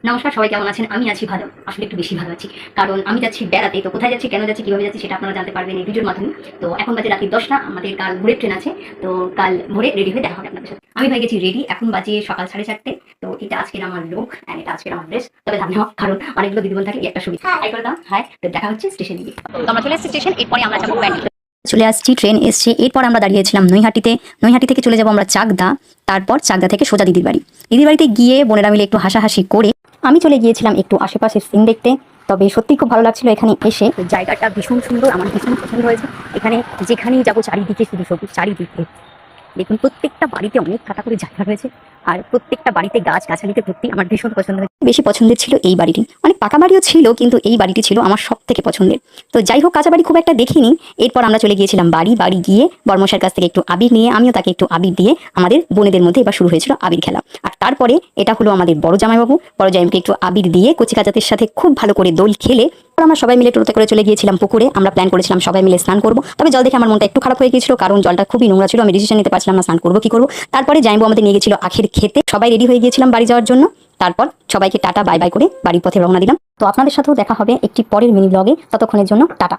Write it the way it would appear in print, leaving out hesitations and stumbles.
নমস্কার, সবাই কেমন আছেন? আমি আছি ভালো, আসলে একটু বেশি ভালো আছি। কারণ আমি যাচ্ছি বেড়াতে। তো কোথায় যাচ্ছি, কেন যাচ্ছি, কিভাবে যাচ্ছি সেটা আপনারা জানতে পারবেন এই ভিডিওর মাধ্যমে। তো এখন বাজে রাত্রি 10টা, আমাদের কাল ভোরের ট্রেন আছে। তো কাল ভোরে রেডি হয়ে দেখা হবে আপনাদের সাথে। আমি হয়ে গেছি রেডি, এখন বাজে সকাল 4:30। তো এটা আজকের আমার লুক অ্যান্ড এটা আজকের আমার ড্রেস। তবে জানি না, কারণ অনেকগুলো দিদিবোন থাকে, এই একটা সুবিধা। হাই করে দাও, হাই। তো দেখা হচ্ছে স্টেশনে গিয়ে। তো আমরা চলে এসেছি স্টেশন, এরপরে আমরা যাবো ব্যান্ডেল। চলে আসছি, ট্রেন এসছে। এরপর আমরা দাঁড়িয়েছিলাম নৈহাটিতে। নৈহাটি থেকে চলে যাবো আমরা চাকদা। তারপর চাকদা থেকে সোজা দিদির বাড়ি। দিদির বাড়িতে গিয়ে বোনেরা মিলে একটু হাসাহাসি করে আমি চলে গিয়েছিলাম একটু আশেপাশের সিন দেখতে। তবে সত্যি খুব ভালো লাগছিল এখানে এসে। জায়গাটা ভীষণ সুন্দর, আমার ভীষণ পছন্দ হয়েছে। এখানে যেখানেই যাবো চারিদিকে শুধু সবুজ, চারিদিকে দেখুন প্রত্যেকটা বাড়িতে অনেক কাটা করে জায়গা রয়েছে, আর প্রত্যেকটা বাড়িতে গাছ গাছালিতে ভর্তি। আমার ভীষণ পছন্দ হয়েছে। বেশি পছন্দের ছিল এই বাড়িটি, অনেক পাকা বাড়িও ছিল কিন্তু এই বাড়িটি ছিল আমার সব থেকে পছন্দের। তো যাই হোক, কাঁচা বাড়ি খুব একটা দেখিনি। এরপর আমরা চলে গিয়েছিলাম বাড়ি। বাড়ি গিয়ে বর্মশার কাছ থেকে একটু আবির নিয়ে আমিও তাকে একটু আবির দিয়ে আমাদের বোনেদের মধ্যে এবার শুরু হয়েছিল আবির খেলা। আর তারপরে এটা হলো আমাদের বড় জামাইবাবু। বড় জামাইকে একটু আবির দিয়ে কচি কাচাতের সাথে খুব ভালো করে দোল খেলে আমরা সবাই মিলে টোটোতে করে চলে গিয়েছিলাম পুকুরে। আমরা প্ল্যান করেছিলাম সবাই মিলে স্নান করবো। তবে জল দেখে আমার মনটা একটু খারাপ হয়ে গিয়েছিল, কারণ জলটা খুবই নোংরা ছিল। আমি ডিসিশন নিতে পারছিলাম না স্নান করবো কি করবো। তারপরে জামাইবাবু আমাদের নিয়ে গেছিল আখের খেতে। সবাই রেডি হয়ে গিয়েছিলাম বাড়ি যাওয়ার জন্য। তারপর সবাইকে টাটা বাই বাই করে বাড়ির পথে রওনা দিলাম। তো আপনাদের সাথেও দেখা হবে একটি পরের মিনি ব্লগে। ততক্ষণের জন্য টাটা।